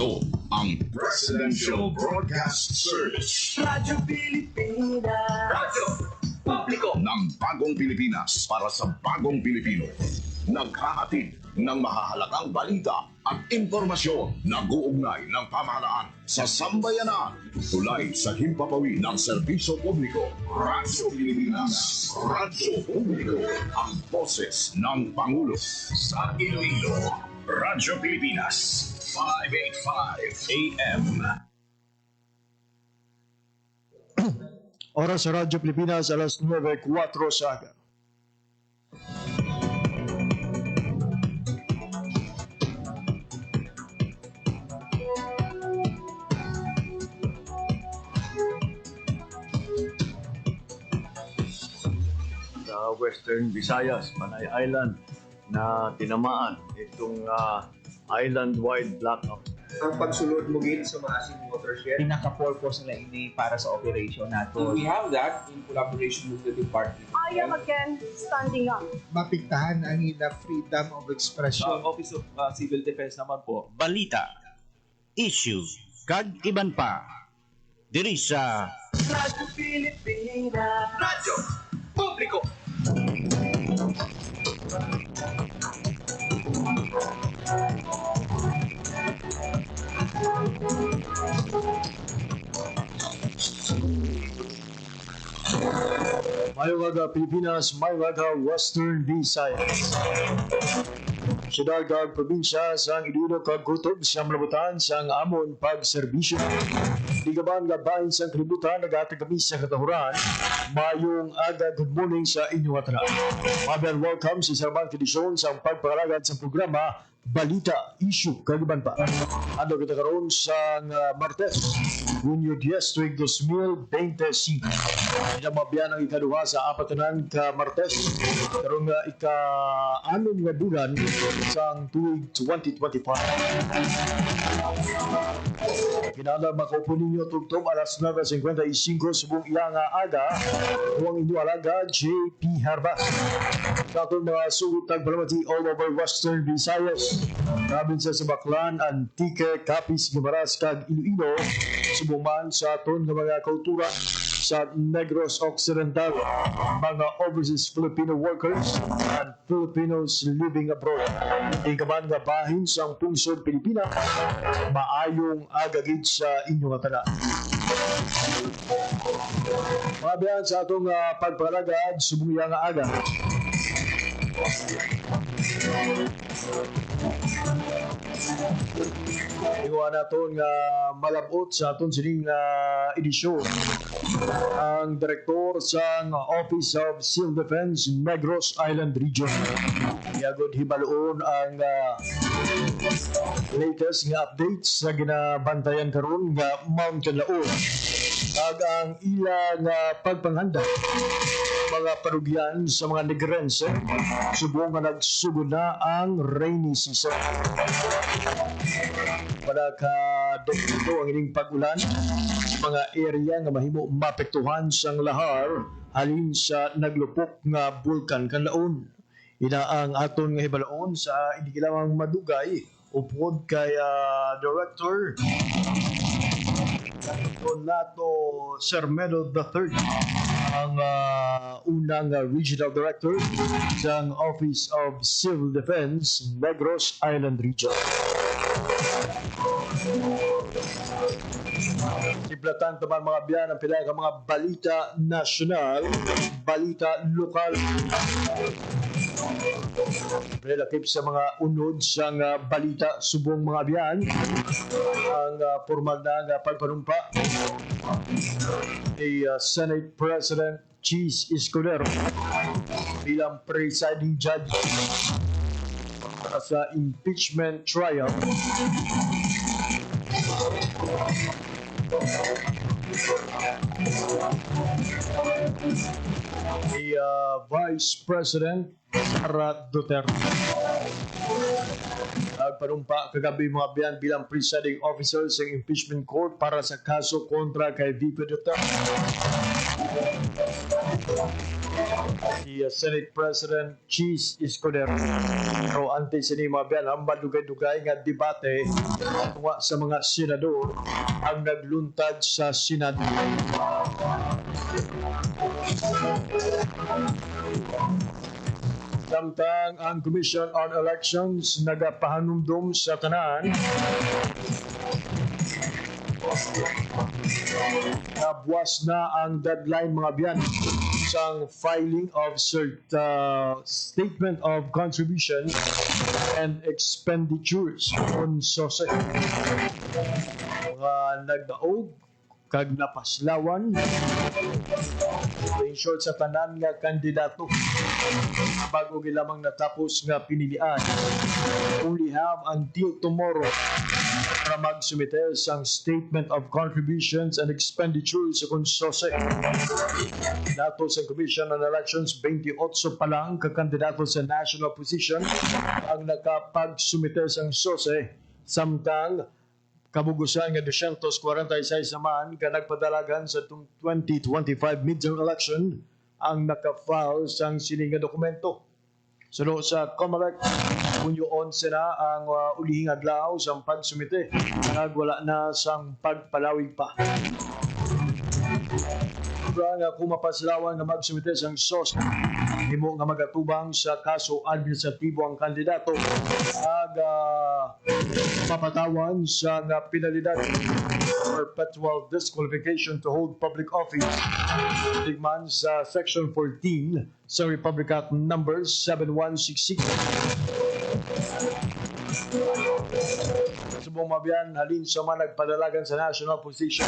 Ito ang Presidential Broadcast Service. Radyo Pilipinas. Radyo Publiko ng Bagong Pilipinas para sa Bagong Pilipino. Naghahatid ng mahahalagang balita at impormasyon na guugnay ng pamahalaan sa sambayanan. Tulay sa himpapawid ng serbisyo publiko. Radyo Pilipinas. Radyo Publiko. Ang boses ng Pangulo sa Iloilo. Radyo Pilipinas. 585 AM. Oras sa Radyo Pilipinas, alas 9:04 sa aga. Sa Western Visayas, Panay Island, na tinamaan itong island-wide blackout. Ang pagsulod mo gid sa maasing watershed. Pinaka-purpose nila ini para sa operation nato. We have that in collaboration with the department. I am again standing up. Mapigtahan ang ila freedom of expression. Sa Office of Civil Defense naman po, balita, issue, kag iban pa. Diri sa Radyo Pilipinas. Radyo Publiko. Mayong aga Pilipinas, mayong aga Western Visayas. Siyudad kag probinsya sa Iloilo kag kutob sa malabutan sa amon pagserbisyo. Di gaban nga bahin sa kalibutan nagatag kami sa katahuran. Mayong aga, good morning sa inyong atana. Mabiyan welcome sa Sarabang Edisyon sa pagpakalagad sa programa Balita, Issue, Kagiban pa. Ano kita karoon sa Martes, Hunyo 10, tuig 2025. Pinamabiyan ang ikaduha sa apatanan ka Martes. Karoon nga ika-anon nga bulan sa tuig 2025. Kinala makaupo ninyo tugtog alas 9:55 subong iyang aga. Huwag inyo alaga, JP Harbas. Sa atong mga sugot tagpalamati all over Western Visayas, probinsya sa Baclan, Antique, Capiz, Guimaras, kag Iloilo, subuman sa aton nga mga kautura sa Negros Occidental, mga overseas Filipino workers and Filipinos living abroad. Ikaman nga bahin sa pungsod Pilipinas, maayong agagid sa inyong atana. Mabiyan sa atong pagpalagad, sumuya nga aga. Iwan naton nga malabot sa aton sining edisyon ang direktor sa Office of Civil Defense Negros Island Region. Iagod hibaloon ang latest nga updates sa ginabantayan karon nga Mountain Laon ag ang ilang pagpanghanda mga parugyan sa mga Negrense subong nga nagsugod na ang rainy season. Para ka dito ang ining pag-ulan mga area nga mahimo mapektuhan sang lahar halin sa naglupok nga bulkan kanlaon. Ina ang aton nga hibaloon sa hindi lamang madugay upod kay Director Donato Sermedo III, ang unang Regional Director ng Office of Civil Defense Negros Island Region. Siplatan taman mga biyan ang pila ka mga balita nasyonal, balita lokal. Relakip sa mga unod sa balita subong mga biyan ang formal na pagpanumpa ni Senate President Cheese Escudero bilang presiding judge sa impeachment trial ni Vice President Sara Duterte. Nagpanumpa kagabi mga biyan bilang presiding officer sa impeachment court para sa kaso kontra kay VP Duterte. si Senate President Cheese Escudero. Pero ante sini mabiyan ang madugay-dugay nga debate tunga sa mga senador ang nagluntad sa Senado. Samtang ang Commission on Elections nagapahanumdum sa tanan na buwas na ang deadline mga biyan sang filing of statement of contribution and expenditures on SOSE. Mga nagdaog kag napaslawan in short sa tanan nga kandidato bago gilamang natapos nga pinilian. Only have until tomorrow para magsumite sang statement of contributions and expenditures sa konsose. Dato sa Commission on Elections, 28 pa lang kakandidato sa national position ang nakapagsumite sang SOSE, samtang kabugusan nga 246 naman ka nagpadalagan sa 2025 midterm election ang naka-file sang sining nga dokumento. Suno sa COMELEC, Hunyo 11 na ang ulihing adlaw sa pagsumite. Wala na sang pagpalawig pa. Nga kumapaslawan nga magsumite sang SOS, himo nga magatubang sa kaso administratibo ang kandidato ag papatawan sa nga penalidad perpetual disqualification to hold public office tigman sa Section 14 sa Republic Act number 7166. Subong mabiyan halin sa mga nagpadalagan sa national position.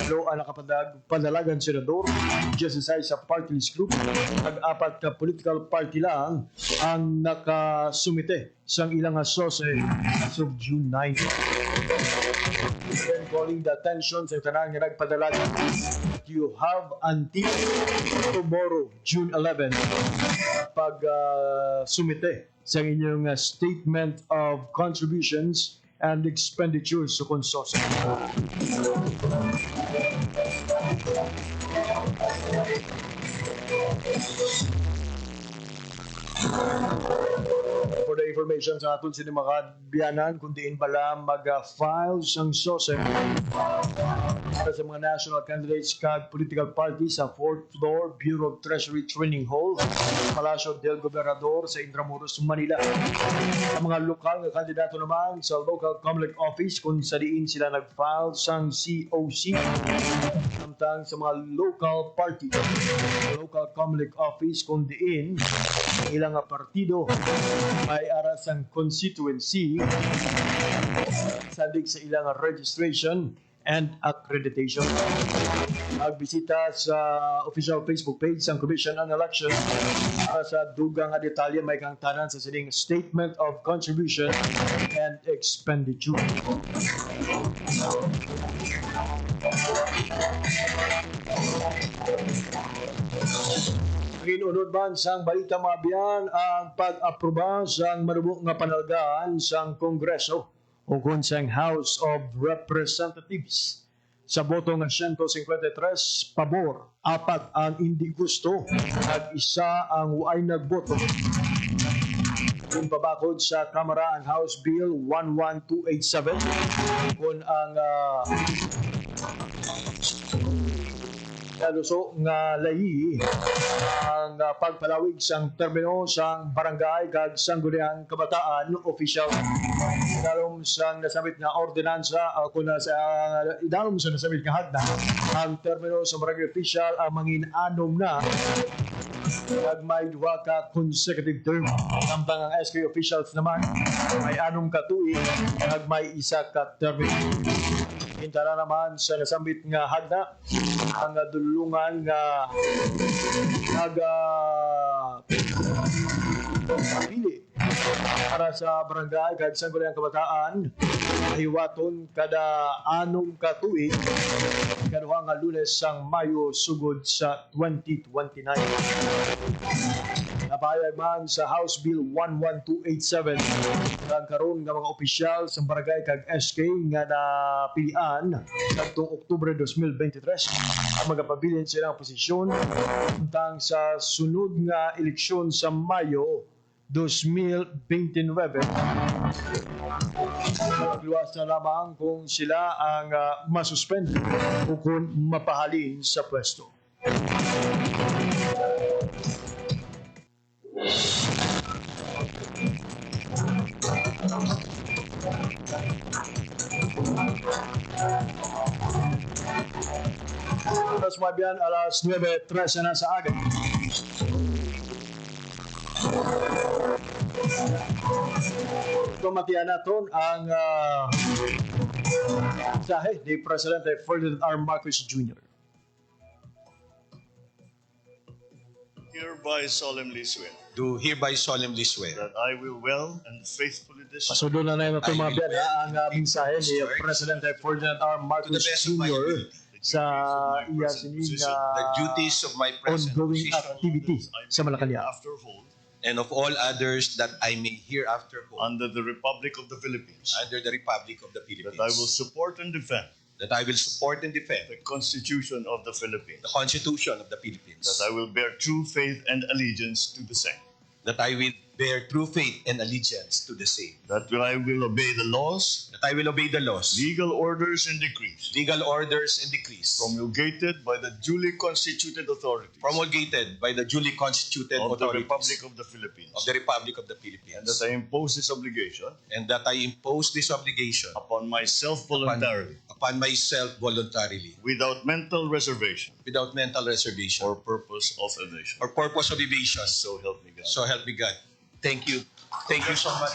Lo ang nakapadalagan senador, just sa party list group, nag-apat ka political party lang ang nakasumite sang ilang SOSE as of June 9. Then calling the attention sa tanang nga nagpadalagan, you have until tomorrow, June 11, pag sumite sa inyong statement of contributions and expenditures sa konsortium. For the information sa aton sini mga biyanan, kung diin bala mag-file sang SOSE sa mga national candidates kag political parties sa 4th floor Bureau of Treasury Training Hall, Palacio del Gobernador sa Intramuros, Manila. Ang mga lokal na kandidato naman sa local COMELEC office kung sa diin sila nag-file sang COC, samtang sa mga local party, local COMELEC office kung diin ilang partido may aras ang constituency sadig sa ilang registration and accreditation. Magbisita sa official Facebook page ng Commission on Elections para sa dugang nga detalye may kang tanan sa sining statement of contribution and expenditure. Ginunod man sang balita mga biyan ang pag-aproba sang manubo nga panalgaan sang Kongreso o kung sang House of Representatives. Sa boto nga 153 pabor, 4 ang hindi gusto at 1 ang way nagboto. Kung pabakod sa Kamara ang House Bill 11287 kung ang kaluso nga layi ang pagpalawig sang termino sang barangay kag sangguniang kabataan official dalom sang nasabit nga ordinansa kung sa dalom sa nasabit nga hagda ang termino sa barangay official ang mangin-anom na kag may 2 ka consecutive term. Samtang ang SK officials naman may 6 ka tuig kag may 1 ka termino. Hintara naman sa nasambit nga hagda ang dulungan nga pili para sa barangay kag sangguniang kabataan hiwaton kada 6 ka tuig kaduha nga Lunes sang Mayo sugod sa 2029. Napayag man sa House Bill 11287 nagkaroon ng mga opisyal sa barangay kag SK nga napilian kadtong Oktubre 2023 ang magapabilin silang posisyon tang sa sunod nga eleksyon sa Mayo 2029. Magluwas na lamang kung sila ang masuspend o kung mapahalin sa pwesto. Alas mabiyan, alas 9:13 na sa aga. Tumatiyan natin ang mensahe ni Presidente Ferdinand R. Marcos Jr. Hereby solemnly swear Do hereby solemnly swear that I will well and faithfully discharge Pasudo na na ito mga biyan ang mensahe ni Presidente Ferdinand R. to the Marcos best of my Jr. ability sa iya sining the duties of my present ongoing position activity sa Malacanang. after hold and of all others that I may hereafter hold under the Republic of the Philippines, under the Republic of the that Philippines, I will support and defend that I will support and defend the Constitution of the Philippines, the Constitution of the Philippines, that I will bear true faith and allegiance to the same, that I will bear true faith and allegiance to the same, that I will obey the laws, that I will obey the laws, legal orders, and decrees legal orders, and decrees promulgated by the duly constituted authorities promulgated by the duly constituted of the authorities Republic of the Philippines, of the Republic of the and Philippines, that I impose this obligation and that I impose this obligation upon myself voluntarily, upon myself voluntarily, without mental reservation without mental reservation or purpose of evasion. or purpose of evasion. So help me God. So help me God. Thank you. Thank you so much.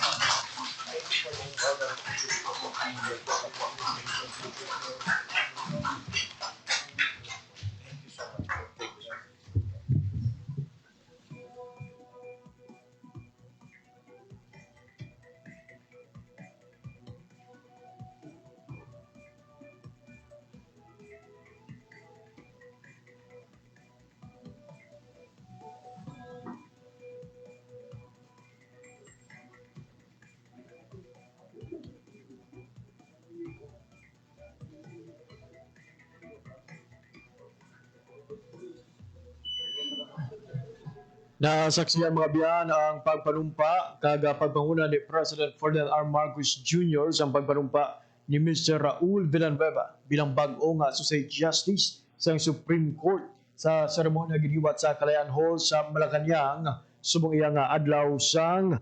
Nasaksihan mga biyan ang pagpanumpa kag pagpanguna ni President Ferdinand R. Marcos Jr. sa pagpanumpa ni Mr. Raul Villanueva bilang bag-o nga Associate Justice sa Supreme Court sa seremonya giniwat sa Kalayaan Hall sa Malacanang subong iya nga adlaw sang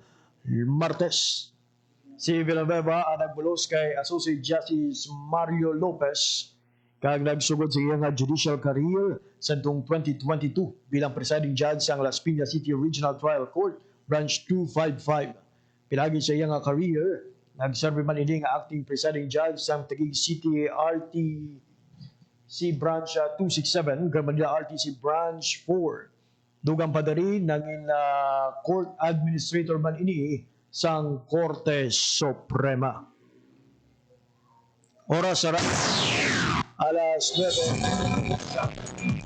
Martes. Si Villanueva ang nagbulos kay Associate Justice Mario Lopez kag nagsugod sa iyang judicial career sa 2022 bilang presiding judge sa Las Piñas City Regional Trial Court Branch 255. Pilagi sa iyang career, nagserve man ini nga acting presiding judge sa Taguig City RTC Branch 267, Grand Manila RTC Branch 4. Dugang pa dari nangin court administrator man ini sang Korte Suprema. Oras sa alas 9.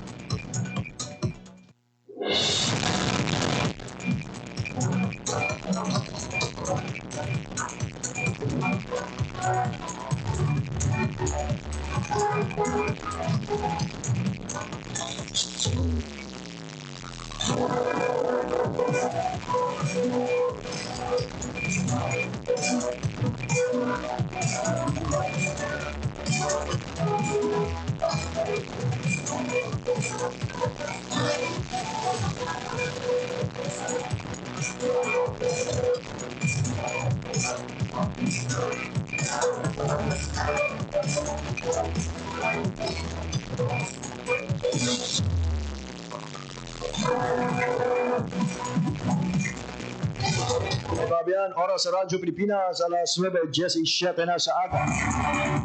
Kababayan, oras sa Radyo Pilipinas, alas 9:17 na sa aga.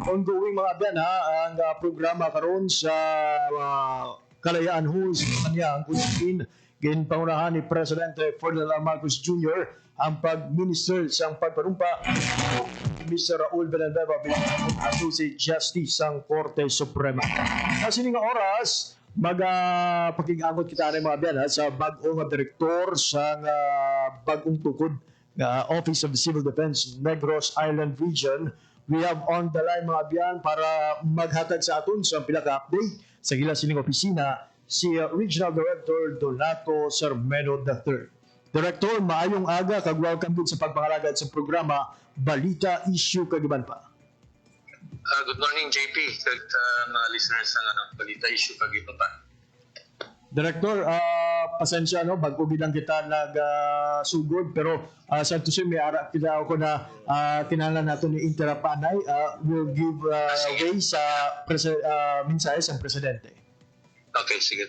Ongoing mga abyan ang programa karon sa Kalayaan Hall sa Malacanang kung saan ginpangunahan ni Presidente Ferdinand R. Marcos Jr. ang pag-minister sa pagpanumpa ni Mr. Raul Villanueva bilang Associate Justice sa Korte Suprema. Sa sining oras, Pakigangot kita ng mga biyan sa bagong direktor sa bagong tukod nga Office of the Civil Defense Negros Island Region. We have on the line mga biyan para maghatag sa aton sa pinaka-update sa gila sining opisina si Regional Director Donato Sermeno III. Director, maayong aga kag welcome din sa pagpangalagad sa programa Balita Issue Kagiban pa. Good morning, JP. Kag mga listeners ng Balita Issue Kagiban pa. Director, pasensya bago bilang kita nagsugod pero sa tusin may ara kita ako na kinahanglan nato ni Interapanay will give way sa mensahe sa presidente. Okay, sige.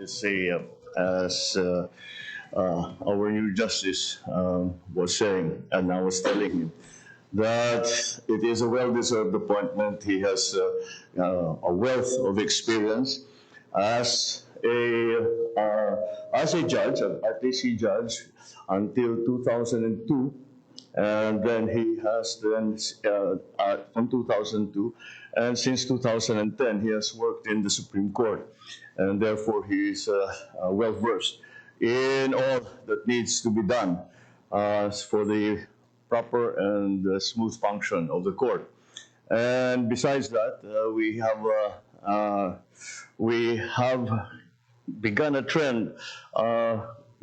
Say, as our new justice was saying, and I was telling him, that it is a well-deserved appointment. He has a wealth of experience as a judge, an RTC judge, until 2002, and then he has from 2002, and since 2010 he has worked in the Supreme Court, and therefore he is well versed in all that needs to be done for the proper and smooth function of the court. And besides that, we have begun a trend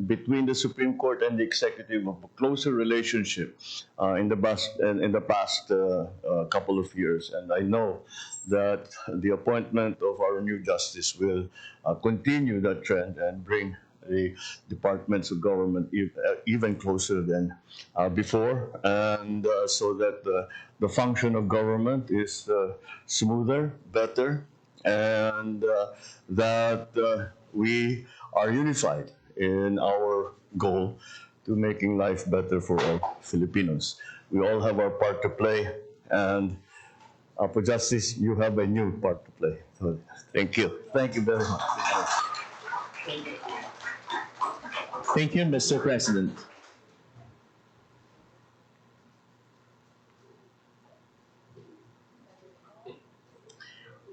between the Supreme Court and the executive of a closer relationship in the past couple of years. And I know that the appointment of our new justice will continue that trend and bring the departments of government even closer than before, and so that the function of government is smoother, better, and that we are unified in our goal to making life better for all Filipinos. We all have our part to play, and for justice, you have a new part to play. So, thank you. Thank you very much. Thank you, Mr. President.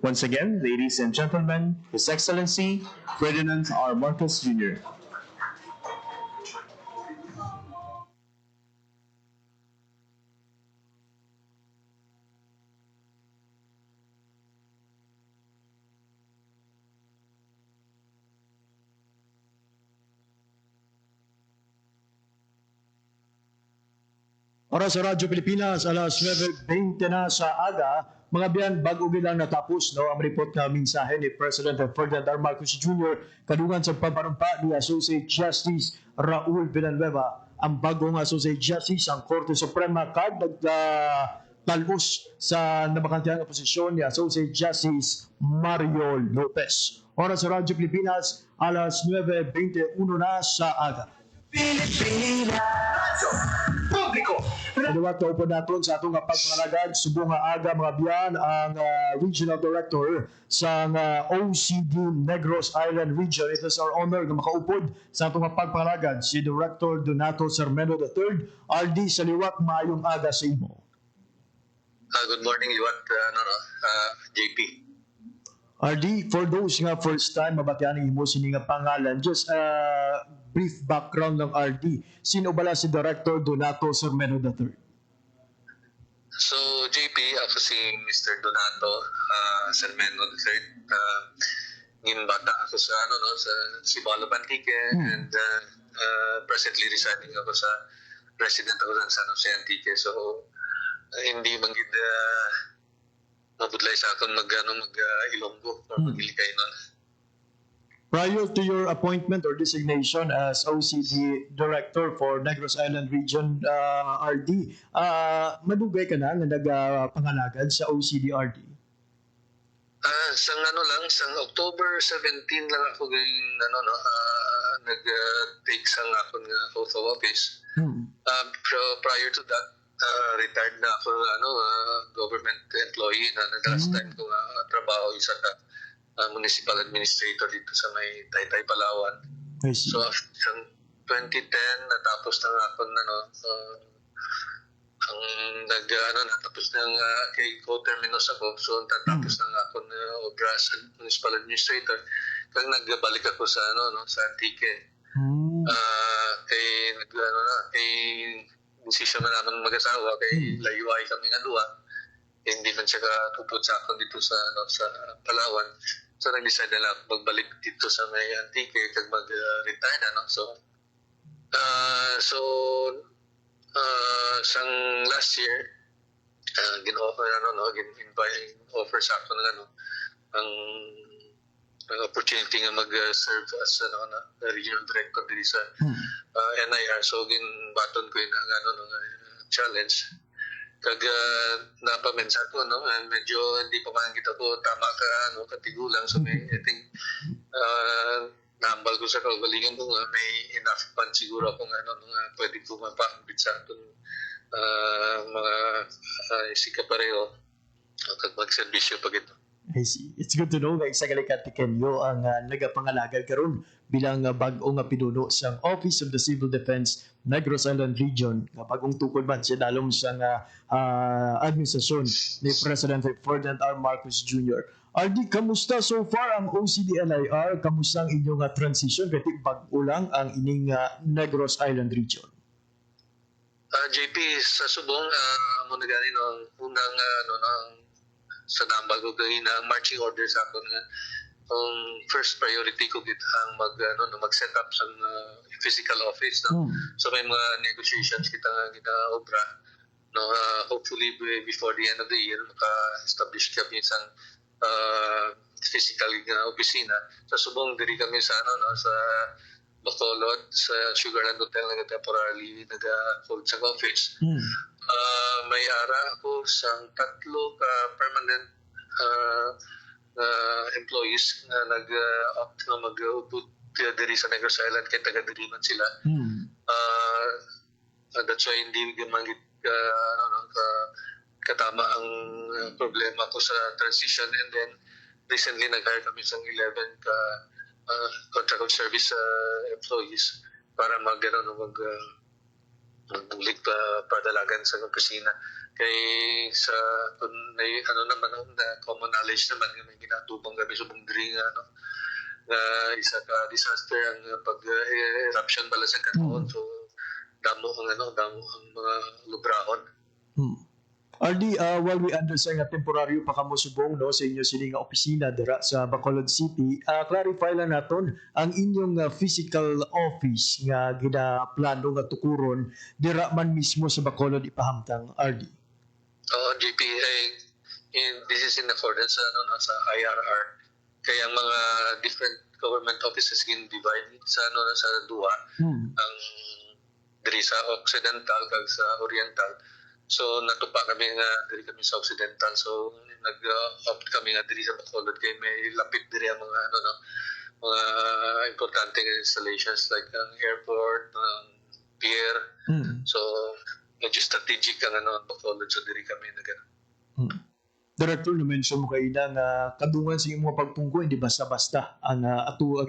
Once again, ladies and gentlemen, His Excellency Ferdinand R. Marcos Jr. Para sa Radyo Pilipinas, alas 9:20 na sa aga, mga biyan, bago bilang natapos ang report na mensahe ni President Ferdinand R. Marcos Jr. kadungan sa pagpanumpa ni Associate Justice Raul Villanueva. Ang bagong Associate Justice ang Korte Suprema kad nagtalos sa nabakantihang posisyon ni Associate Justice Mario Lopez. Oras sa Radyo Pilipinas, alas 9:21 na sa aga. Publiko! Kaliwat na upo natin sa atong pagpangalagad, subong nga aga mga biyan ang Regional Director sa OCD Negros Island Region. It is our honor na makaupod sa atong pagpangalagad si Director Donato Sermeno III. RD, sa liwat, maayong aga sa imo. Good morning, Liwat, JP. RD, for those nga first time mabatian ng imo sini nga pangalan, just brief background ng RD. Sino bala si Director Donato Sermeno III? So, JP, ako si Mr. Donato Sermeno III. Ngimbata ako sa sa Sibalo Antique, and presently residing ako sa resident ako sa San Jose Antique. So, hindi manggid mabudlay sa akong mag-Ilonggo or mag-Ilikay nun. Prior to your appointment or designation as OCD Director for Negros Island Region, RD, madugay ka na nagpangalagad sa OCD RD? Sang October 17 lang ako nag-take sang akong oath of office. Prior to that, retired na ako government employee na last time ko trabaho sa municipal administrator dito sa may Taytay, Palawan. So, after 2010, natapos na ako ang natapos ng kay co-terminus ako, so tatapos na ako na obra sa municipal administrator. Kaya nagbalik ako sa sa Antique. Kay kay decision na naman mag-asawa, kay layuay kami nga duha. Hindi man siya katupod sa akin dito sa sa Palawan. So nag-decide na lang magbalik dito sa may Antique kag mag-retire na So sang last year gin-offer offer sa ako ng ang opportunity nga mag-serve as regional director dito sa NIR. So ginbaton ko yung challenge. Kag napamensa ko medyo hindi pa man kita ko tama ka katigulang, so I think nambal ko sa kaugalingan ko nga may enough fund siguro kung pwede ko mapambit sa itong mga isika pareho kag magserbisyo pag ito. I see. It's good to know nga isa kalikat Kenyo ang nagapangalagad karon bilang bag-o nga pinuno sa Office of the Civil Defense Negros Island Region nga bagong tukod man sa dalom sa administrasyon ni President Ferdinand R. Marcos Jr. RD, kamusta so far ang OCD-NIR? Kamusta ang inyong transition? Kasi bag-o lang ang ining Negros Island Region. JP, sa subong mo na gani ng unang sa nambal ko ganina ang marching order sa akin nga first priority ko ang mag-set up sa physical office so may mga negotiations kita obra hopefully before the end of the year maka-establish kami isang physical opisina sa subong diri kami sa sa Bacolod sa Sugarland Hotel na temporarily nag-hold sa office. May ara ako sa 3 ka permanent employees na nag-opt na mag-uput diri sa Negros Island kaya taga-diri man sila. That's why hindi gamangit katama ang problema ko sa transition, and then recently nag-hire kami sa 11 ka contract of service employees para magbulik padalagan sa opisina. Kay sa naman na common knowledge naman nga may ginatubang gabi sa bundring nga isa ka disaster ang pag-eruption bala sa kanon, so damo ang mga lubrahon. RD, while we understand nga temporaryo pa kamo subong sa inyo sini nga opisina dira sa Bacolod City, clarify lang naton ang inyong physical office nga ginaplano nga tukuron dira man mismo sa Bacolod ipahamtang, RD. JP, this is in accordance sa IRR. Kaya ang mga different government offices gin-divide sa sa duwa, ang diri sa Occidental kag sa Oriental. So natupa kami nga diri kami sa Occidental, so nag-opt kami nga diri sa Bacolod kay may lapit diri ang mga mga importante installations like ang airport, pier. So medyo strategic ang Bacolod, so diri kami Director, na-mention mo kayo na kadungan sa iyong mga pagtungko, hindi basta-basta ang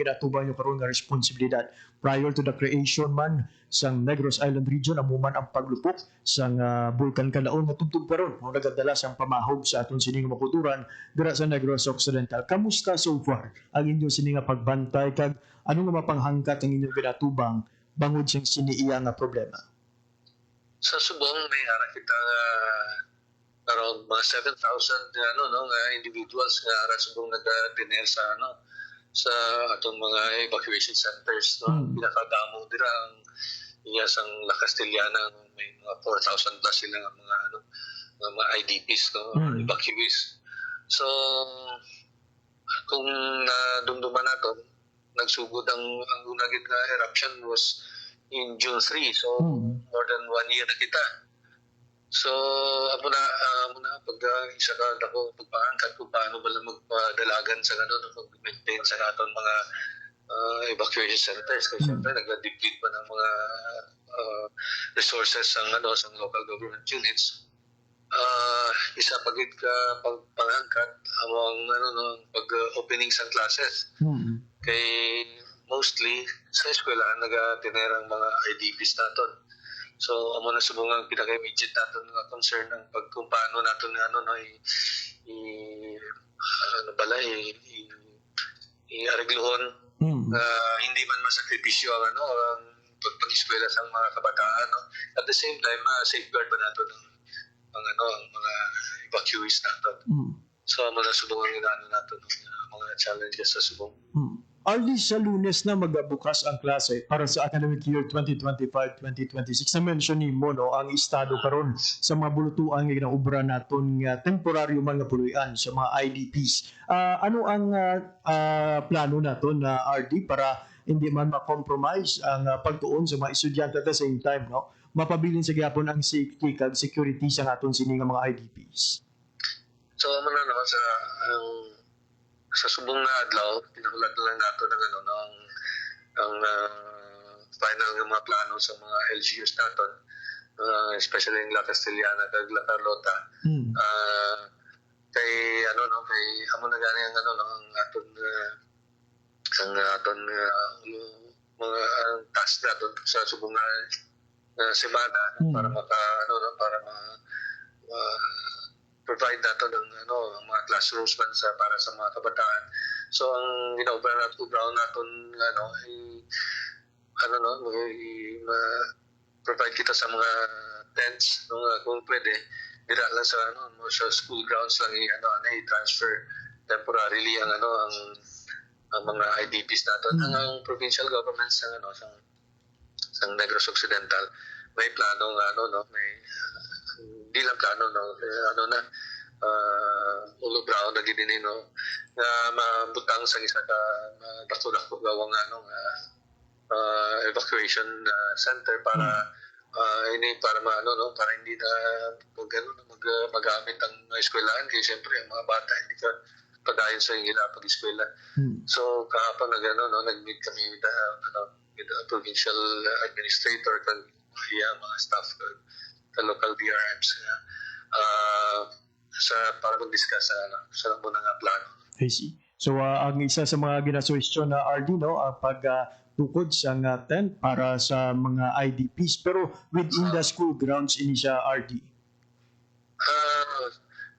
ginatubang nyo karoon nga responsibilidad. Prior to the creation man sa Negros Island Region, amuman ang paglupok sa Bulkan Kalaon nga tugtog karoon o nagadala sa pamahog sa atong sining makuturan dira sa Negros Occidental. Kamusta so far ang inyong sining pagbantay kag ano nga mapanghangkat ang inyong ginatubang bangod siyang siniiya nga problema? Sa subong may ara kita around mga 7,000 nga individuals nga ara subong nag-diner sa sa atong mga evacuation centers pinakadamo dira ang iyasang La Castellana, may mga 4,000 plus sila mga IDPs evacuees. So kung nadumduman nato nagsugod ang unang nga eruption was in June 3, so more than 1 year na kita. So amo na pag isa ka dako pagpaangkat kung paano ba lang magpadalagan sa mag-maintain sa aton mga evacuation centers, kasi syempre nag-deplete pa ng mga resources ang sa local government units. Isa pagit ka pagpangangkat among pag-opening sa classes. Kay mostly sa eskwela nag-tinerang mga IDPs naton. So amo na subong ang pinaka-immediate naton nga concern ang pag kung paano naton ano no ano bala i-aregluhon hindi man masakripisyo ang ano ang pag-eskwela sa mga kabataan no. At the same time safeguard ba naton ang ano ang mga evacuees naton. So amo na subong ang inaano naton mga challenges sa subong. Early sa Lunes na magbukas ang klase para sa academic year 2025-2026. Na-mention ni mo no, ang estado karon sa mga bulutuan nga ginaubra naton nga temporaryo mga puluyan sa mga IDPs. Ano ang plano naton na RD para hindi man ma-compromise ang pagtuon sa mga estudyante at the same time no, mapabilin sa gyapon ang safety kag security sa aton sini nga mga IDPs. So amo na no sa subong na adlaw, pinakulat na lang nato ng ano, ang final ng mga plano sa mga LGUs naton, especially yung La Castellana kag La Carlota. Kay ano no, kay amo na gani ang ano no, ang aton mga task naton sa subong na semana para maka ano no, para provide nato ng ano mga classrooms man para sa mga kabataan. So ang ginaubra naton ano provide kita sa mga tents no, kung pwede dira lang sa ano sa school grounds lang i-transfer temporarily ang ano ang mga IDPs naton. Ang provincial governments ng ano sa Negros Occidental may plano nga ano no, may di lang plano no ulo brown na gini no nga mabutang sa isa ka dako-dako gawang ano evacuation center para para maano no, para hindi na magamit ang eskwelahan kay siyempre ang mga bata hindi ka padayon sa ila pag-eskwela. So kahapon nag-meet kami with the provincial administrator kag mga staff the local DRMs para mag-discuss sa muna nga plano. I see. So ang isa sa mga ginasuwestyon na RD no, ang pagtukod sa tent para sa mga IDPs pero within the school grounds ini siya RD.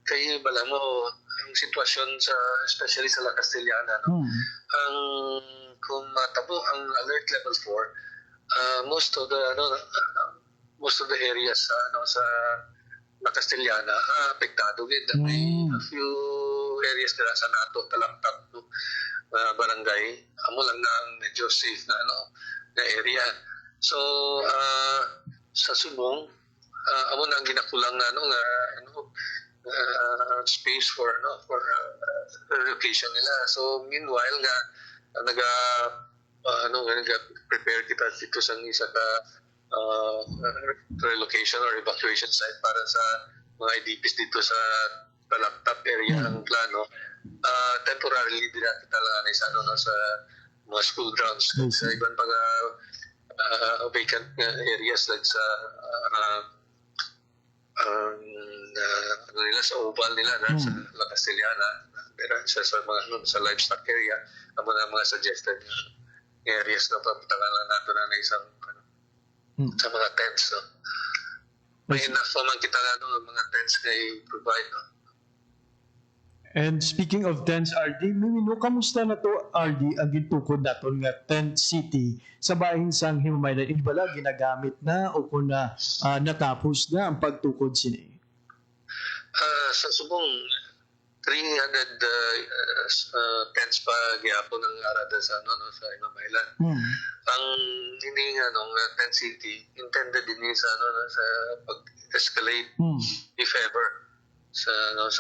Kaya bala mo ang sitwasyon sa especially sa La Castellana no. Ang kung matabo ang alert level 4 most of the areas sa La Castellana apektado gid. May a few areas dira sa nato talaptap barangay amo lang na ang medyo safe na na area. So sa subong amo na ang ginakulang na space for relocation nila. So meanwhile nga prepare kita dito sa isa ka relocation or evacuation site para sa mga IDPs dito sa Talaptap area ang plano. Temporarily dira kita lang sa sa mga school grounds sa ibang mga vacant areas like sa nila sa oval nila sa La Castellana sa mga sa livestock area amo na mga suggested areas na paputangan lang nato na isang sa mga tents no. May enough naman kita mga tents na i-provide no. And speaking of tents, RD, Mimino, kamusta na to, RD, ang gitukod naton nga tent city sa bahin sang Himamaylan? Ibala, ginagamit na o kung natapos na ang pagtukod sini? Sa subong 300 tents pa gyapon ang arada sa sa Himamaylan. Ang ini tent city intended din sa sa pag-escalate if ever sa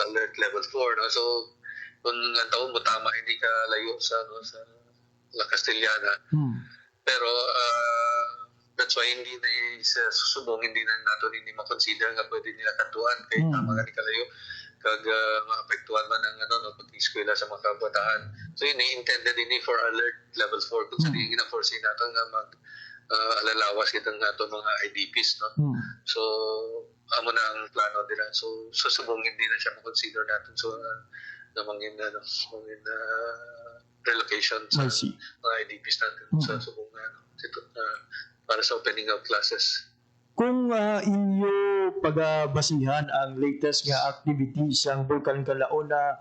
alert level 4 no. So kung ang taon mo tama hindi ka layo sa La Castellana. Pero that's why hindi na sa susubong hindi na nato hindi ma-consider nga pwede nila kantuan kay tama gani kalayo kag maapektuhan man ang pag-eskwela sa mga kabataan. So ini intended ini for alert level 4 kung sa hindi na-foresee nato nga alalawas kitang nato mga IDPs no. So amo na ang plano nila. So sa subong hindi na siya ma-consider natin so mangin relocation sa mga IDPs natin sa subong para sa opening of classes Kung inyo pagabasihan ang latest nga activity sang Bulkan Kanlaon na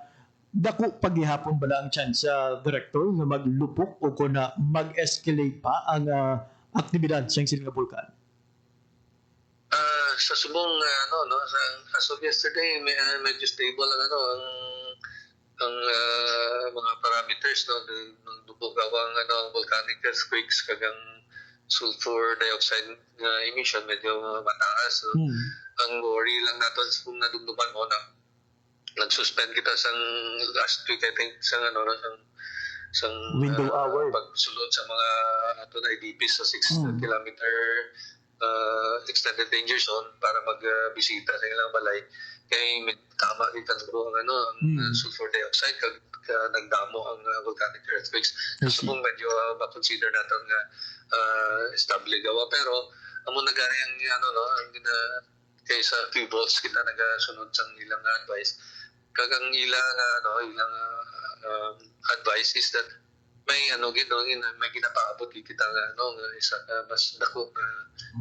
dako paghihapon bala ang chance sa director nga maglupok o kung na mag-escalate pa ang aktibidad sa sining nga bulkan? Sa subong as of yesterday medyo stable ang mga parameters ng dubog-awang volcanic earthquakes kagang sulfur dioxide emission medyo mataas. So, ang worry lang natin kung nadugduman mo na nag-suspend kita sang last week I think sang window hour pagsulod sa mga IDP sa 6 kilometer extended danger zone para magbisita sa ilang balay kay may tama kita ang sulfur dioxide kag nagdamo ang volcanic earthquakes. So medyo ma-consider natin nga estable gawa pero amo nagari ang kaysa few volts kita nagasunod sa ilang advice kagang ilang advice is that may may ginapaabot kita isa mas dako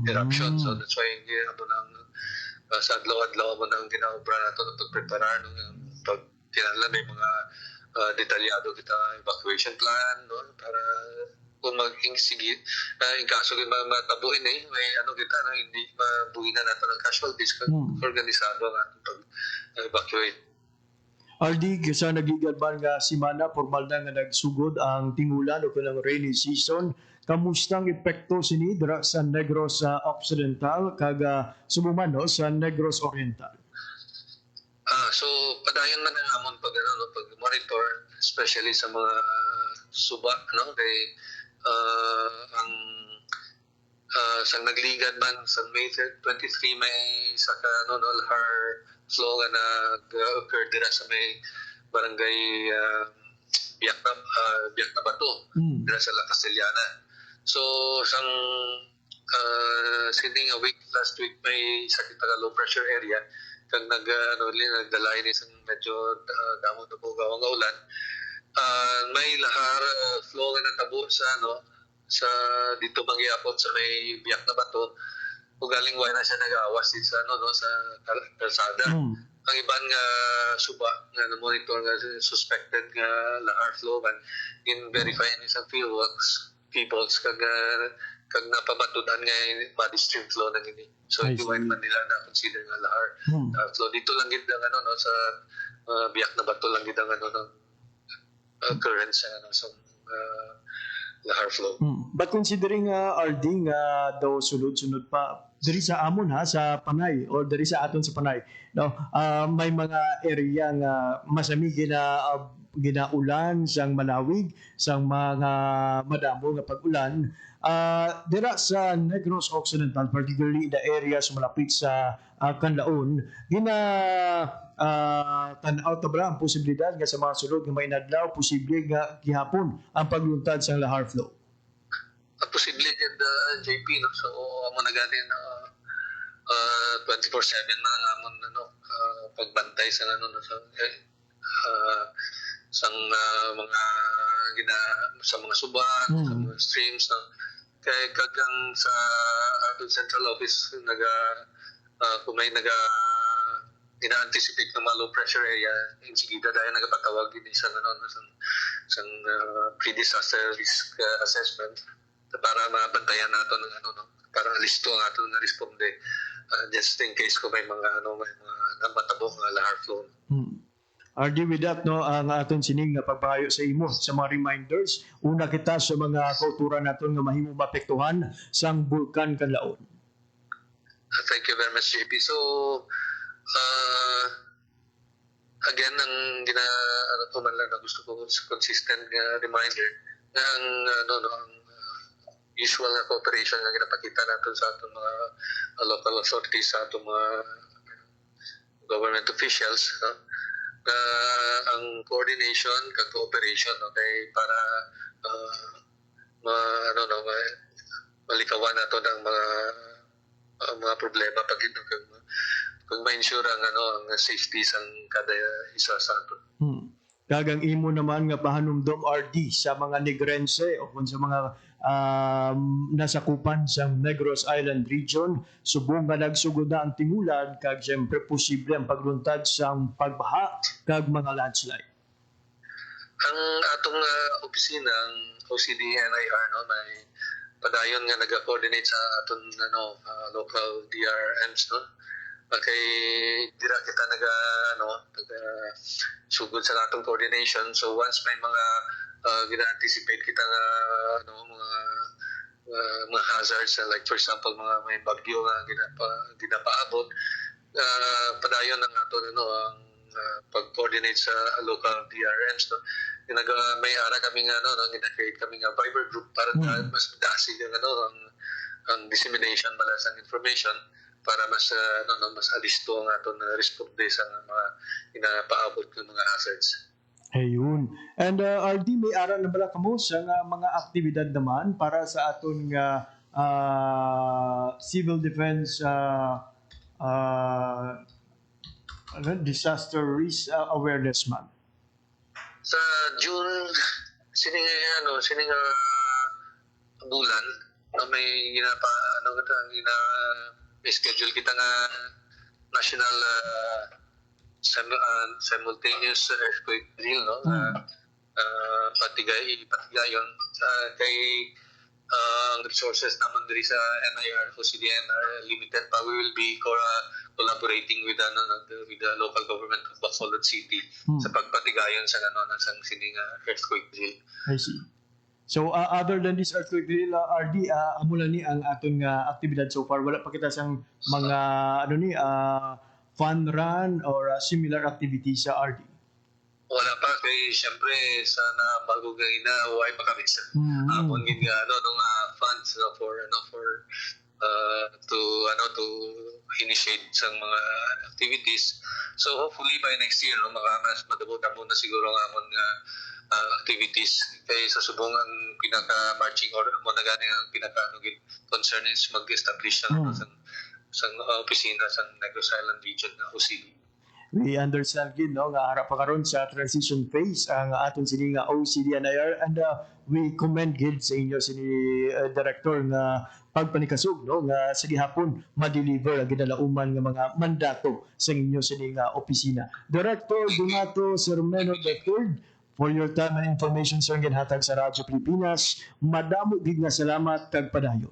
eruption. So that's why amo nang sa adlaw-adlaw mo nang ginaobra nato ng pagpreparar pag kinahanglan may mga detalyado kita evacuation plan para kung maging sige in kaso matabuhin may kita na hindi mabuhin na nato ng casualties kung organisado ang ating pag-evacuate. RD, sa nagigadban nga simana, formal na nga nagsugod ang tingulan o kanang rainy season. Kamustang epekto sini dira sa Negros Occidental kaga sumuman sa Negros Oriental? So padayon man ang amon pag monitor especially sa mga suba kay ang sa nagligad man sa May 23 may saka lahar flow nga nag-occur dira sa may barangay Biak na Bato dira sa La Castellana. So sang sining a week last week may sakit na low pressure area kag nagdalay ni sang medyo damo na bugaw ang ulan. May lahar flow nga natabo sa sa dito mangyapon sa may Biak na Bato o galing wala na siya nag-aawas sa sa kalsada. Ang iban nga suba nga na-monitor nga suspected nga lahar flow man in verify ni sa fieldworks peoples kag napabatudan nga body stream flow na gini. So hindi man nila na consider nga lahar flow dito lang gid ang sa Biak na Bato lang gid ang occurrence sa lahar flow. But considering RD nga daw sunod-sunod pa diri sa amon sa Panay or diri sa aton sa Panay may mga area nga masami ginaulan sang malawig sang mga madamo nga pag-ulan dira sa Negros Occidental particularly the area sa malapit sa Kanlaon tan-aw ta ba ang posibilidad nga sa mga sulod nga may inadlaw posible nga gihapon ang pagluntad sang lahar flow? Posible gid JP so amo na ganin 24/7 na ang amon pagbantay sa sang mga sa mga suban sa mga streams kay kagang sa ating central office kung may ina-anticipate ng mga low pressure area insigida dahil nagpatawag din sa pre-disaster risk assessment para mabantayan nato ng para listo ang ato na responde just in case kung may mga namatabo nga lahar flow. RD, with that ang aton sining nga pagpahayo sa imo sa mga reminders una kita sa mga kultura naton nga mahimong maapektuhan sang Bulkan Kanlaon. Thank you very much JP. So again ang man lang na gusto ko consistent nga reminder na ang usual na cooperation na ginapakita natin sa atong mga local authorities, sa atong mga government officials, ang coordination kag cooperation kay para malikawan nato ng mga problema pag ito kung ma-ensure ang safety sang kada isa sa ato. Kagang imo naman nga pahanumdom RD sa mga Negrense o kung sa mga nasakupan sa Negros Island region. Subong nga nagsugod na ang tingulan kag siyempre posible ang pagluntad sa pagbaha kag mga landslide. Ang atong opisina, ang OCD-NIR, no, may padayon nga nag-coordinate sa aton local DRMs, no. Kay dira kita naga sugod sa atong coordination. So once may mga gina-anticipate kita nga mga hazards, like for example may bagyo nga ginapaabot, padayon ang aton ang pag-coordinate sa local DRMs, no. May ara kami nga gina-create kami nga Viber group para mas dasig ang dissemination bala sa information para mas mas alisto ang aton responde sa mga inapaabot ng mga hazards. Ayun. And RD, may ara na bala kamo sa mga aktibidad naman para sa aton nga civil defense disaster risk awareness month? Sa June, sining bulan, may may schedule kita nga national simultaneous earthquake drill, no? Patigayon kay ang resources naman diri sa NIR o CDNR limited pa. We will be collaborating with the local government of Bacolod City sa pagpatigayon sa sining earthquake drill. I see. So other than this earthquake drill, RD, amo lang ni ang aton nga aktibidad so far. Wala pa kita sang mga fun run or similar activities sa RD? Wala pa kay syempre sana bago gay na why pa kami sa amon gid nga funds for to initiate sang mga activities. So hopefully by next year mas madabot na siguro ang amon nga activities kay sa subong ang pinaka-marching order mo na gani ang concern is mag-establish sa opisina sa Negros Island region na OCD. We understand gid nga harap pa karon sa transition phase ang aton sini nga OCD-NIR, and we commend gid sa inyo sini director nga pagpanikasog nga sa gihapon ma-deliver ang ginalauman nga mga mandato sa inyo sini nga opisina. Director Donato Sermeno III, for your time and information sa ginhatag sa Radyo Pilipinas, madamo gid nga salamat kag padayon.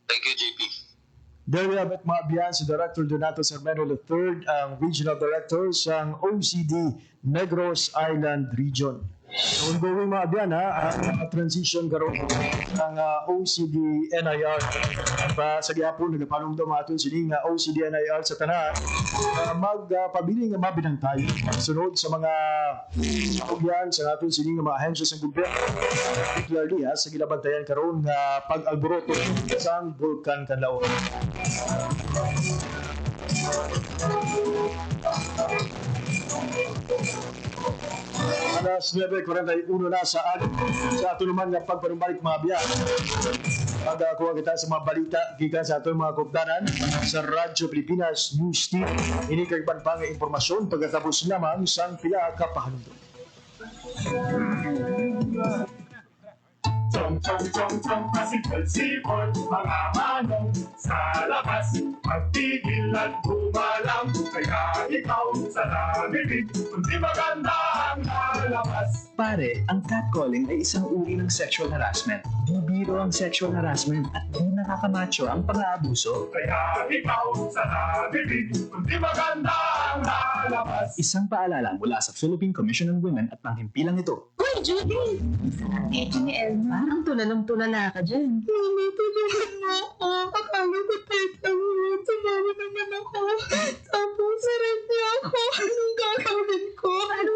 Thank you, JP. There we have it, mga biyan, si Director Donato Sermeno III, ang Regional Director sa OCD Negros Island Region. So, ongoing mga biyan, ang transition karon ng OCD-NIR. Sa gihapon, nagapalong daw mga aton sining OCD-NIR sa tanan, magpabili nga mabinang tayo. Sunod sa mga biyan, sa aton sining mga ahensya sa gobyerno, particularly sa gilabantayan karon nga pag-alboroto sa Vulcan Canlaon. Alas 9:41 na sa ato naman nga pagpanumbalik mga biyan. Pagkuha kita sa mga balita gikan sa ato mga kubdanan sa Radyo Pilipinas News Team. Ini kay banpang impormasyon pagkatapos lamang sang pila ka pahandom. Chong, pasipol-sipol, mga manong sa labas. Magtigil at bumalang, kaya ikaw sa nabibig, kundi maganda ang lalabas. Pare, ang catcalling ay isang uri ng sexual harassment. Bibiro ang sexual harassment at di nakakamacho ang pang-aabuso. Kaya ikaw sa nabibig, kundi maganda ang lalabas. Isang paalala mula sa Philippine Commission on Women at panghimpilang ito. Uy, Judy! Eto ni Elma. Parang tulanong-tulala ka dyan. Mama, tulungan mo ako. Akala ko teka mo. Tumawa naman ako. Tapos sarap niya ako. Anong gagawin ko? Ano?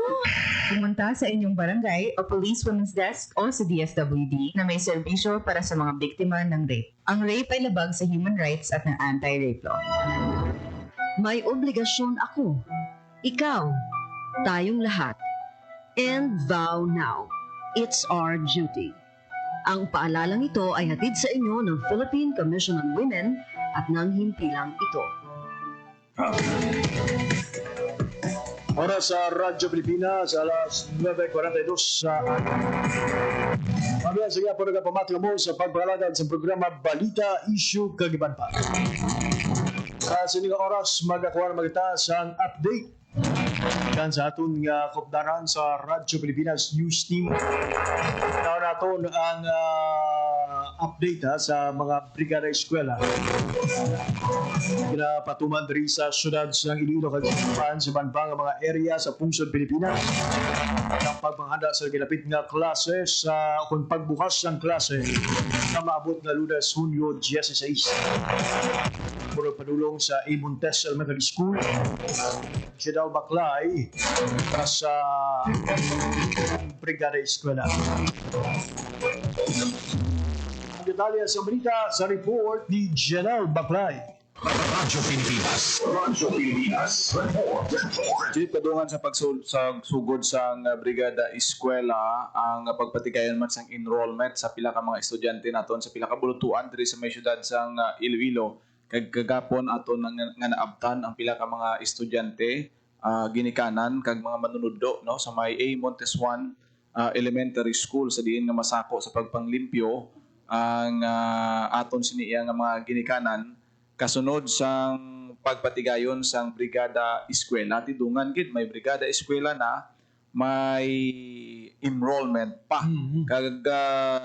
Pumunta sa inyong barangay o Police Women's Desk o sa DSWD na may serbisyo para sa mga biktima ng rape. Ang rape ay labag sa human rights at ng anti-rape law. May obligasyon ako. Ikaw. Tayong lahat. And thou now. It's our duty. Ang paalalang ito ay hatid sa inyo ng Philippine Commission on Women at ng himpilang ito. Oras sa Radyo Pilipinas, alas 9:42 sa Pagyan sa po nagpamatyo mo sa pagbalagad sa programa Balita Issue Kagiban pa. Sa sining oras magakuha na magita sa update kan sa aton nga kopdaran sa Radyo Pilipinas News Team. Now naton ang update sa mga brigada eskwela. Pinapatuman rin sa syudad ng Iloilo Kagiban sa banbang mga area sa pungsod Pilipinas. Ang pagpanghanda sa ginapit nga klase sa kung pagbukas ng klase na maabot na Lunes, Hunyo 16. Puro padulong sa A. Montes Elementary School, General Baclay, para sa Brigada Eskwela. Ang detalye sa balita sa report ni General Baclay. Radyo Pilipinas. Radyo Pilipinas. Di kadungan sa pagsugod sa Brigada Eskwela ang pagpatigayon man sang enrollment sa pila ka mga estudyante naton sa pila ka bulutuan diri sa may syudad sang Iloilo. Kag kagapon aton nga naabtan ang pila ka mga estudyante ginikanan kag mga manunudlo no sa may A. Montes 1 Elementary School sa diin nga masako sa pagpanglimpyo ang aton siniya nga mga ginikanan kasunod sang pagpatigayon sang Brigada Eskwela. Tidungan gid may Brigada Eskwela na may enrollment pa. Kag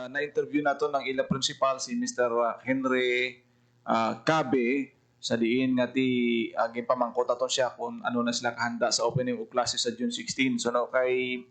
na-interview nato ng ila principal si Mr. Henry Cabe sa diin nga ti ginpamangkot aton siya kung ano na sila kahanda sa opening of classes sa June 16. So no, kay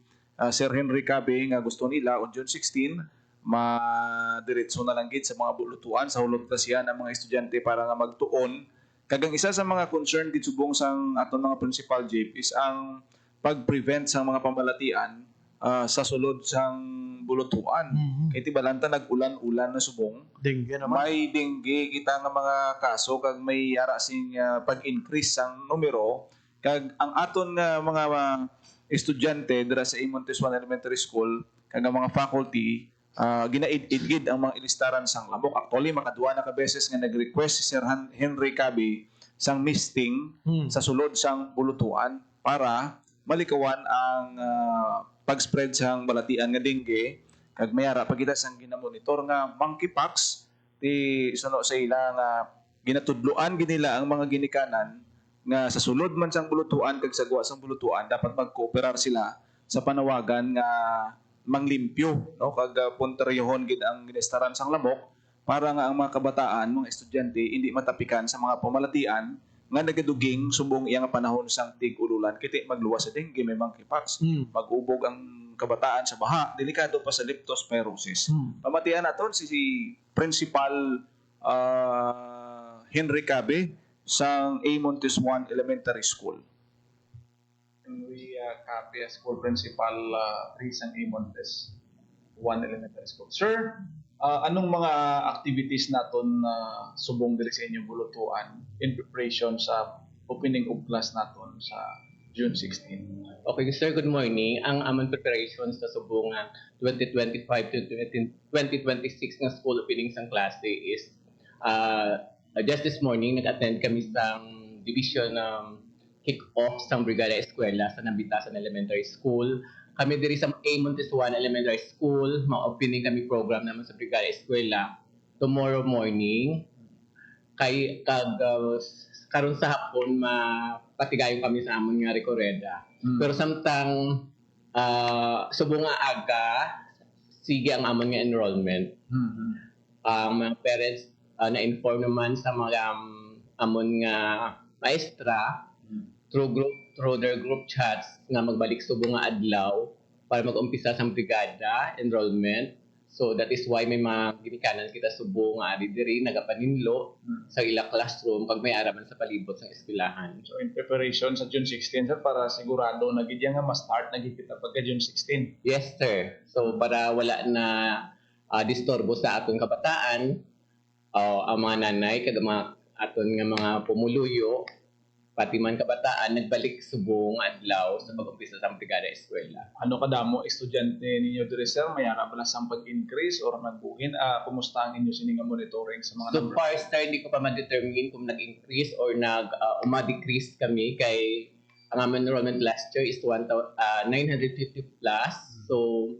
Sir Henry Cabe nga gusto nila on June 16 madiretso na lang gid sa mga bulutuan sa hulot kasihan ang mga estudyante para nga magtuon. Kagang isa sa mga concern gid subong sang aton mga principal Jeep is ang pag-prevent sang mga pamalatian sa sulod sang bulutuan. Kay ti balanta nag-ulan-ulan na subong. Dengue naman. May dengue kita nga mga kaso kag may ara sing pag-increase sang numero kag ang aton nga mga estudyante dira sa A. Montes 1 Elementary School kag mga faculty ginaid-idgid ang mga ilistaran sang lamok. Actually, makaduwa na ka beses nga nag-request si Sir Henry Cabe sang misting sa sulod sang bulutuan para malikawan ang pag-spread sang balatian nga dengue kag mayara pagita sang ginamonitor nga monkeypox ti suno sa ila nga ginatudloan ginila ang mga ginikanan nga sa sulod man sang bulutuan kag sagwa sang bulutuan dapat magkooperar sila sa panawagan nga manglimpyo no kag punteryohon gid ang ginestaran sang lamok para nga ang mga kabataan mga estudyante hindi matapikan sa mga pamalatian nga nagaduging subong iyang panahon sang tig-ululan kiti magluwas sa dengue may monkeypox mag-ubog ang kabataan sa baha delikado pa sa leptospirosis. Pamatian naton si Principal Henry Cabe sang A. Montes 1 Elementary School. Henry Cabe School Principal Rizan A. Montes 1 Elementary School. Sir, anong mga activities naton subong diri sa inyong bulutuan in preparation sa opening of class naton sa June 16? Okay, sir, good morning. Ang among preparations sa subong 2025 to 2026 nga school opening sang klase is just this morning nag-attend kami sa division kick-off sa Brigada Eskwela sa Nabitasan Elementary School. Kami diri sa A. Montes 1 Elementary School, ma-opening kami program naman sa Brigada Eskwela tomorrow morning. Kay karon sa hapon mapatigayon kami sa amon nga rekoreda. Pero samtang subong nga aga sige ang amon nga enrollment. Mga parents na-inform naman sa mga amon nga maestra through their group chats nga magbalik subong nga adlaw para mag-umpisa sa brigada enrollment. So that is why may mga ginikanan kita subong nga diri nagapaninlo sa ila classroom pag may araman sa palibot sa eskwelahan. So in preparation sa June 16 sir para sigurado na gid nga ma-start na gid kita pagka June 16. Yes sir. So para wala na disturbo sa atong kabataan ang mga nanay kag mga aton nga mga pumuluyo pati man kabataan nagbalik subong adlaw sa pag-umpisa sa brigada eskwela. Ano kadamo estudyante ninyo diri sir? May ara ba sang pag-increase or nagbuhin? Kumusta ang inyo sining monitoring sa mga number? So far sir, hindi ko pa ma-determine kung nag-increase or uma-decrease kami kay ang aming enrollment last year is 950 plus. So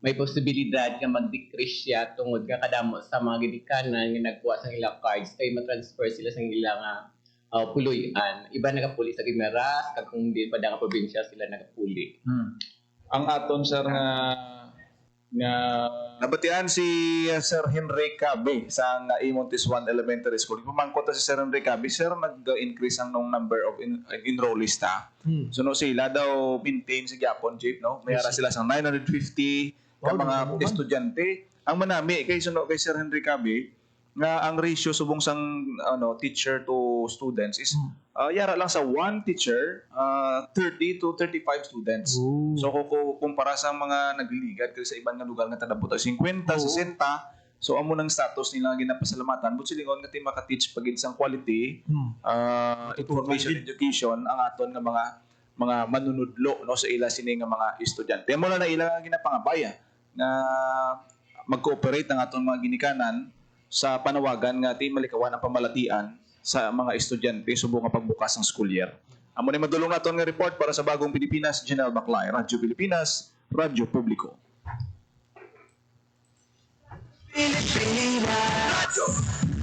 may posibilidad nga mag-decrease siya tungod nga kadamo sa mga gidikanan nga nagkuha sa ilang cards kay matransfer sila sa ilang puluyan. Iba nagapuli sa Guimaras, kag kung di pa nga probinsya sila nagapuli. Ang aton sir nga nabatian si Sir Henry Cabe sa Imontes 1 Elementary School. Pumangkot si Sir Henry Cabe, sir, nag-increase ang number of enrollees ta. So no sila daw maintain sa Japon jeep, no? Mayara sila sa 950 ka mga estudyante. Ang manami kay suno kay Sir Henry Cabe nga ang ratio subong sang teacher to students is yara lang sa one teacher 30 to 35 students. So kung kumpara sa mga nagliligad kasi sa ibang lugar nga tadabot 50, 60, so amo nang status nila ginapasalamatan but silingon nga maka-teach pagid sang quality information education ang aton nga mga manunudlo no sa ila sini nga mga estudyante. Mo na ila ginapangabaya na mag-cooperate ang aton mga ginikanan sa panawagan nga ti malikawan ang pamalatian sa mga estudyante subong nga pagbukas ng school year. Amo ni madulong naton nga report para sa Bagong Pilipinas, Janelle Baclay, Radyo Pilipinas, Radyo Publiko. Radyo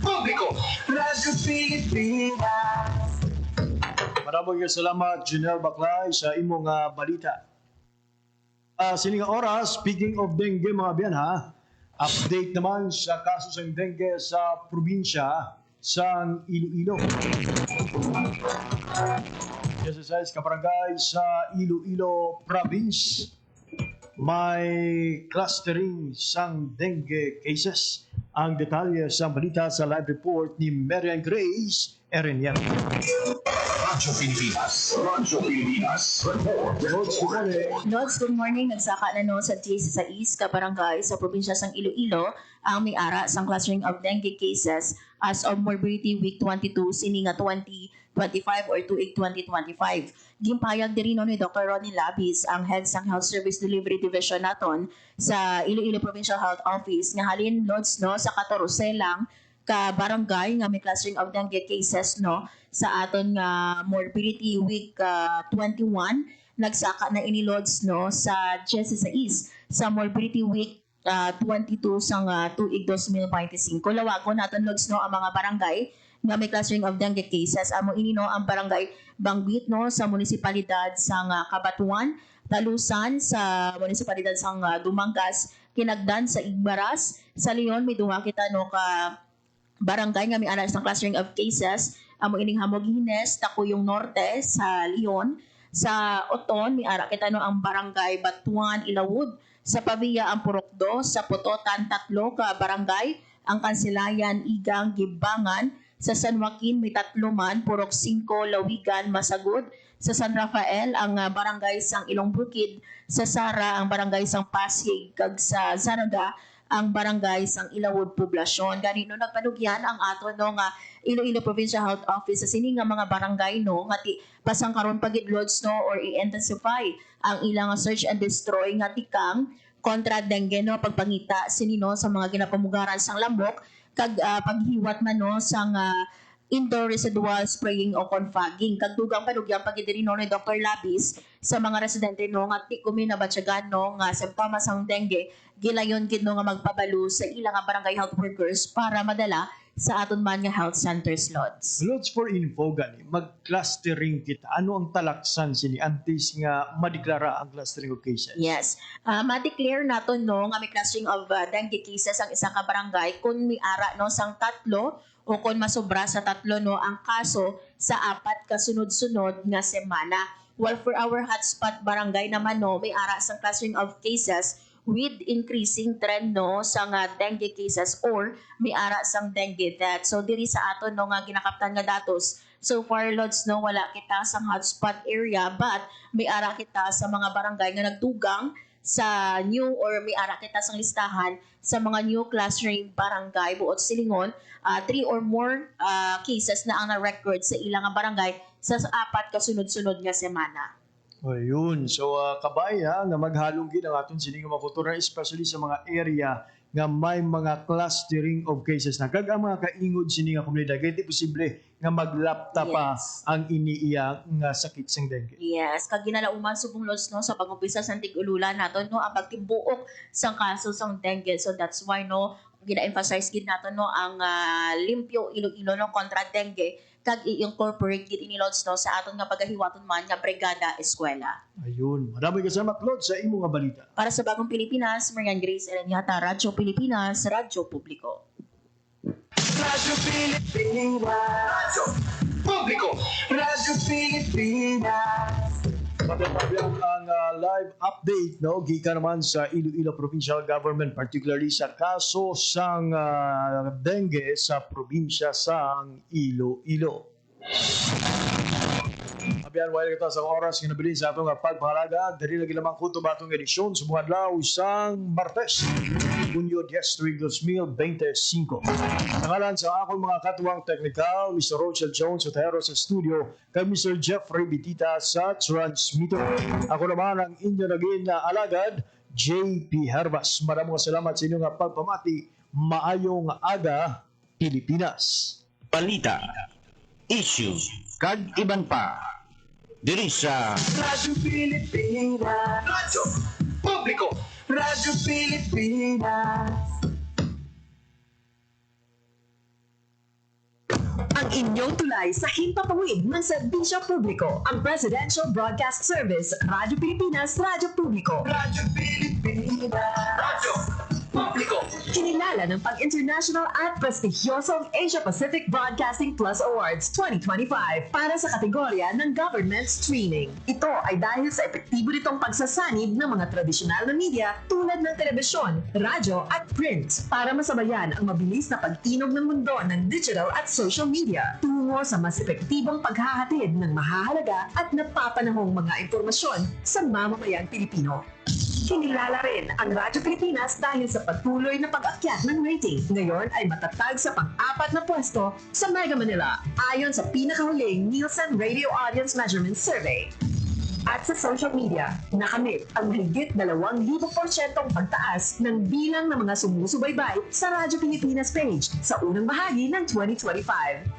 Publiko. Radyo Pilipinas. Maraming salamat, Janelle Baclay, sa imong balita. Sining oras, speaking of dengue mga biyan ha, update naman sa kaso ng dengue sa probinsya sa Iloilo. SSS Kabarangay sa Iloilo Province may clustering sang dengue cases. Ang detalye sa balita sa live report ni Marian Grace Erenier. Radyo Pilipinas. Radyo Pilipinas. Lods, good morning. Nagsaka na sa sa East Kabarangay sa probinsya sang Iloilo ang may-ara sang clustering of dengue cases as of Morbidity Week 22 sininga 2025 or 2/8/2025. Gimpayag diri ni Dr. Ronnie Labis, ang head sang Health Service Delivery Division naton sa Iloilo Provincial Health Office nga halin Lods sa 14 lang ka barangay nga may clustering of dengue cases sa aton nga Morbidity Week 21 nagsaka na ini Lods sa sa East sa Morbidity Week 22 sang tuig 2025. Lawagon naton Lods ang mga barangay nga may clustering of dengue cases. Amo ini ang barangay Bangbit sa munisipalidad sang Cabatuan, Talusan sa munisipalidad sang Dumangas, Kinagdan sa Igbaras, sa Leon may duha kita ka barangay nga may anas ng clustering of cases. Amo ining Hamogines, Takuyong Norte sa Leon, sa Oton may ara kita ang barangay Batuan, Ilawud, sa Pavia ang Purokdo, sa Putotan 3 ka barangay, ang Kansilayan, Igang, Gibangan, sa San Joaquin may 3 man, Purok 5, Lawigan, Masagud, sa San Rafael ang barangay sang Ilong Bukid, sa Sara ang barangay sang Pasig, kag sa Zaraga ang barangay sang Ilawod Poblasyon. Ganito nagpanugyan ang ato nga Iloilo Provincial Health Office sa sini nga mga barangay nga ti pasang karon pagidlods or i-intensify ang ilang search and destroy nga tikang kontra dengue pagpangita sinino sa mga ginapamugaran sang lambok kag paghiwat man sang indoor residual spraying o confogging. Kag dugang panugyan pagidiri ni Dr. Labis sa mga residente nga ti kumi na batyagan nga simptomas sang dengue gilayon gid nga magpabalo sa ilang barangay health workers para madala sa aton man nga health centers Lods. Lods for info gani, mag-clustering kita. Ano ang talaksan sini antes nga madeklara ang clustering of cases? Yes. Ma-declare naton nga may clustering of dengue cases ang isa ka barangay kung may ara sang 3 o kung masobra sa 3 ang kaso sa 4 kasunod-sunod nga semana. While for our hotspot barangay naman may ara sang clustering of cases with increasing trend sa dengue cases or may ara sang dengue death. So diri sa aton nga ginakaptan nga datos. So far Lods wala kita sa hotspot area but may ara kita sa mga barangay nga nagdugang sa new or may ara kita sang listahan sa mga new clustering barangay buot silingon 3 or more cases na ang na-record sa ilang barangay sa 4 kasunod-sunod nga semana. Ayun. So, kabay nga maghalong gid ang aton sining mga kultura, especially sa mga area nga may mga clustering of cases na kag ang mga kaingod sini nga komunidad kay di posible nga maglapta pa ang iniiya nga sakit sing dengue. Yes, kag ginalauman subong lods no sa pag-umpisa sa tig-ululan naton no ang pagtibuok sang kaso sang dengue. So that's why no gina-emphasize gid naton no ang limpyo Iloilo no kontra dengue kag i-incorporate gid ini lods no sa aton nga pagahiwaton man nga brigada eskwela. Ayun, maraming salamat Lord sa imo nga balita. Para sa Bagong Pilipinas, Marian Grace Eleniata, Radyo Pilipinas, Radyo Publiko. Radyo Pilipinas. Radyo Publiko. Radyo Pilipinas. Pagkakabiyang ang live update no gikan naman sa Iloilo Provincial Government, particularly sa kaso sang dengue sa probinsya sang Iloilo. Abiyan wala kita sa oras kinabilin sa atong pagpahalaga diri lagi lamang kutob atong edisyon sa mga adlaw sang Martes, Hunyo 10, 2025. Nangalan sa akong mga katuwang technical, Mr. Rochelle Jones Otero sa studio, kay Mr. Jeffrey Bitita sa transmitter. Ako naman ang inyo naging alagad, JP Herbas. Maraming salamat sa inyong pagpamati. Maayong aga, Pilipinas. Balita, issue, kag iban pa. Diri sa Radyo Pilipinas. Radyo Publiko. Radyo Pilipinas. Ang inyong tulay sa himpapawid ng serbisyo publiko, ang Presidential Broadcast Service, Radyo Pilipinas, Radyo Publiko. Radyo Pilipinas. Radyo Publiko. Kinilala ng pag-international at prestigyosong Asia-Pacific Broadcasting Plus Awards 2025 para sa kategorya ng Government Streaming. Ito ay dahil sa epektibo nitong pagsasanib ng mga tradisyonal na media tulad ng telebisyon, radyo at print para masabayan ang mabilis na pag-inog ng mundo ng digital at social media tungo sa mas epektibong paghahatid ng mahahalaga at napapanahong mga impormasyon sa mamamayang Pilipino. Kinilala rin ang Radyo Pilipinas dahil sa patuloy na pag-akyat ng rating. Ngayon ay matatag sa pang-4 na pwesto sa Mega Manila ayon sa pinakahuling Nielsen Radio Audience Measurement Survey. At sa social media, nakamit ang mahigit 2,000% pagtaas ng bilang ng mga sumusubaybay sa Radyo Pilipinas page sa unang bahagi ng 2025.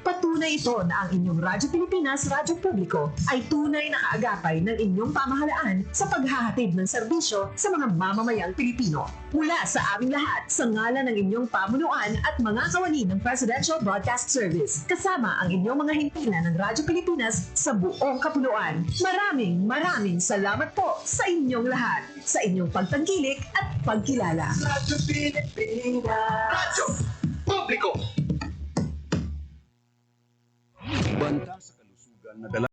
Patunay ito na ang inyong Radyo Pilipinas, Radyo Publiko ay tunay na kaagapay ng inyong pamahalaan sa paghahatid ng serbisyo sa mga mamamayang Pilipino. Mula sa aming lahat, sa ngalan ng inyong pamunuan at mga kawani ng Presidential Broadcast Service, kasama ang inyong mga himpilan ng Radyo Pilipinas sa buong kapuluan. Maraming salamat po sa inyong lahat, sa inyong pagtangkilik at pagkilala. Radyo Pilipinas. Radyo Publiko. banta sa kalusugan na dala